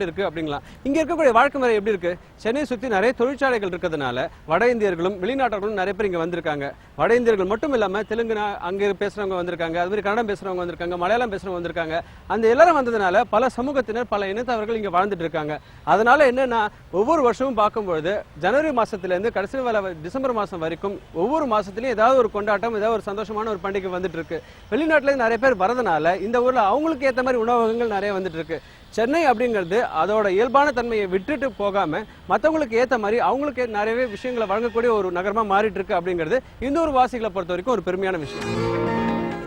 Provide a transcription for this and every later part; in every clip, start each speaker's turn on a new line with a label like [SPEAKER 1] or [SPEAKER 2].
[SPEAKER 1] இருக்கு அப்படிங்களா. இங்க இருக்கக்கூடிய வாழ்க்கை முறை எப்படி இருக்கு? சென்னையை சுத்தி நிறைய தொழிற்சாலைகள் இருக்கிறதுனால வட இந்தியர்களும் வெளிநாட்டர்களும் நிறைய பேர் இங்க வந்திருக்காங்க. வட இந்தியர்கள் மட்டும் இல்லாம தெலுங்கு அங்க பேசுறவங்க வந்திருக்காங்க, அது மாதிரி கன்னடம் பேசுறவங்க வந்திருக்காங்க, மலையாளம் பேசுறவங்க வந்திருக்காங்க. அந்த எல்லாரும் வந்ததுனால பல சமூகத்தினர் பல இனத்தவர்கள் இங்க வாழ்ந்துட்டு இருக்காங்க. அதனால என்னன்னா ஒவ்வொரு வருஷமும் பார்க்கும்போது ஜனவரி மாசத்துல இருந்து கடைசி டிசம்பர் மாசம் வரைக்கும் ஒவ்வொரு மாசத்துலயும் ஏதாவது ஒரு கொண்டாட்டம், ஏதாவது ஒரு சந்தோஷமான ஒரு பண்டிகை வந்துட்டு இருக்கு. வெளிநாட்டுல இருந்து நிறைய பேர் வரதுனால இந்த ஊர்ல அவங்களுக்கு ஏற்ற மாதிரி உணவகங்கள் நிறைய வந்துட்டு இருக்கு. சென்னை அப்படிங்கிறது அதோட இயல்பான தன்மையை விட்டுட்டு போகாம மற்றவங்களுக்கு ஏற்ற மாதிரி அவங்களுக்கு நிறையவே விஷயங்களை வழங்கக்கூடிய ஒரு நகரமா மாறிட்டு இருக்கு அப்படிங்கிறது இன்னொரு வாசிகளை பொறுத்த வரைக்கும் ஒரு பெருமையான விஷயம்.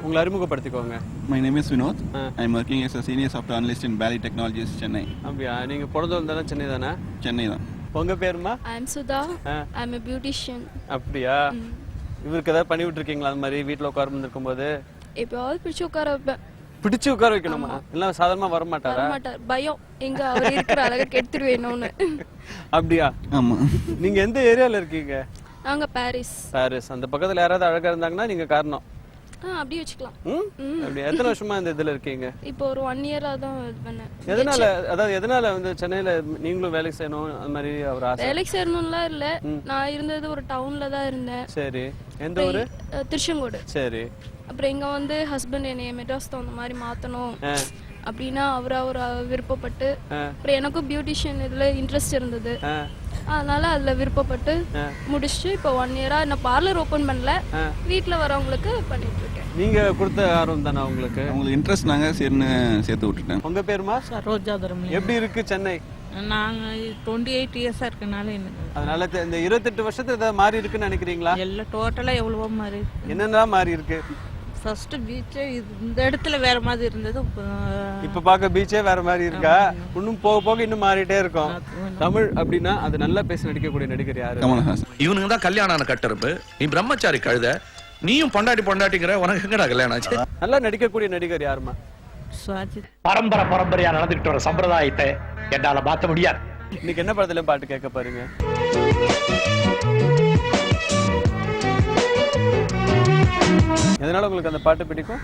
[SPEAKER 1] உங்களை அறிமுகப்படுத்திக்கோங்க.
[SPEAKER 2] My name is Vinod. I am working as a senior software analyst in Bally Technologies, Chennai.
[SPEAKER 1] அப்படியா? நீங்க பிறந்து வந்தாலும் சென்னை தானே?
[SPEAKER 2] சென்னை தான்.
[SPEAKER 1] உங்க பேருமா?
[SPEAKER 3] I am Sudha. I am a beautician.
[SPEAKER 1] அப்படியா? இவருக்கு ஏதாவது பண்ணி விட்டுருக்கீங்களா அந்த மாதிரி வீட்டில் உட்கார்ந்து இருக்கும்போது?
[SPEAKER 3] எப்பயாவது பிடிச்சு உட்கார வைப்பேன்.
[SPEAKER 1] பிடிச்சு உட்கார வைக்கணுமா? இல்ல சாதாரணமா வர மாட்டாரா?
[SPEAKER 3] பயம், எங்க அவர் இருக்கிற அழகை கெடுத்துடுவேணும்னு. அப்படியா?
[SPEAKER 2] ஆமா.
[SPEAKER 1] நீங்க எந்த ஏரியால இருக்கீங்க?
[SPEAKER 3] நாங்க பாரிஸ்.
[SPEAKER 1] பாரிஸ். அந்த பக்கத்துல யாராவது அழகா இருந்தாங்கன்னா நீங்க காரணம்.
[SPEAKER 3] அப்படியே வச்சுக்கலாம்.
[SPEAKER 1] அப்படி எத்தனை வருஷமா இந்த இதுல இருக்கீங்க?
[SPEAKER 3] இப்போ ஒரு 1 இயரா தான் இது பண்ணேன்.
[SPEAKER 1] எதனால வந்து சென்னையில நீங்களும் வேலைக்கு செய்யணும் அந்த மாதிரி ஒரு ஆசை?
[SPEAKER 3] வேலைக்கு செய்யணும்லாம் இல்ல, நான் இருந்தது ஒரு டவுன்ல தான் இருந்தேன்.
[SPEAKER 1] சரி. எந்த ஊரு?
[SPEAKER 3] திருச்செங்கோடு.
[SPEAKER 1] சரி.
[SPEAKER 3] அப்புறம் இங்க வந்து ஹஸ்பண்ட் என்னைய மெட்ராஸ் அந்த மாதிரி மாத்தணும் அப்படின்னா அவர் விருப்பப்பட்டு, அப்புறம் எனக்கும் பியூட்டிஷியன் இதுல இன்ட்ரெஸ்ட் இருந்தது, அதனால அதுல விருப்பப்பட்டு முடிச்சுட்டு இப்போ 1 இயரா நான் பார்லர் ஓபன் பண்ணல, வீட்டுல வரவங்களுக்கு பண்ணிட்டு இருக்கேன்.
[SPEAKER 1] நீங்க கொடுத்த ஆர்வம் தானே உங்களுக்கு?
[SPEAKER 2] உங்களுக்கு இன்ட்ரெஸ்ட் நாங்க சரின்னு சேர்த்து விட்டுட்டேன்.
[SPEAKER 1] உங்க பேருமா?
[SPEAKER 4] சரோஜா தர்மலிங்கம்.
[SPEAKER 1] எப்படி இருக்கு சென்னை?
[SPEAKER 4] நாங்க 28 இயர்ஸா இருக்கனால
[SPEAKER 1] அதனால இந்த 28 வருஷத்துல ஏதாவது மாறி இருக்குன்னு நினைக்கிறீங்களா?
[SPEAKER 4] எல்லாம் டோட்டலா எவ்வளவோ மாறி.
[SPEAKER 1] என்னென்ன மாறி இருக்கு?
[SPEAKER 4] ஃபர்ஸ்ட் பீச் இந்த இடத்துல வேற மாதிரி இருந்தது,
[SPEAKER 1] இப்ப பாக்க பீச்சே வேற மாதிரி இருக்கா? இன்னும் போக போக இன்னும் மாறிட்டே இருக்கும். தமிழ் அப்படின்னா அது நல்லா பேசி நடிக்கக்கூடிய நடிகர் யாரு?
[SPEAKER 2] கமலஹாசன்.
[SPEAKER 5] இவனுங்க தான் கல்யாணம் கட்டறுப்பு. நீ பிரம்மச்சாரி கழுத, நீயும் பொண்டாட்டிங்கிற, உனக்கு எங்கடா கல்யாணம் ஆச்சு?
[SPEAKER 1] நல்லா நடிக்கக்கூடிய நடிகர் யாருமா?
[SPEAKER 4] சுவாஜித்.
[SPEAKER 6] பரம்பரையா நடந்துகிட்டு வர சம்பிரதாயத்தை என்னால மாத்த முடியாது.
[SPEAKER 1] இன்னைக்கு என்ன படத்துல பாட்டு கேட்க பாருங்க. எதனால உங்களுக்கு அந்த பாட்டு பிடிக்கும்?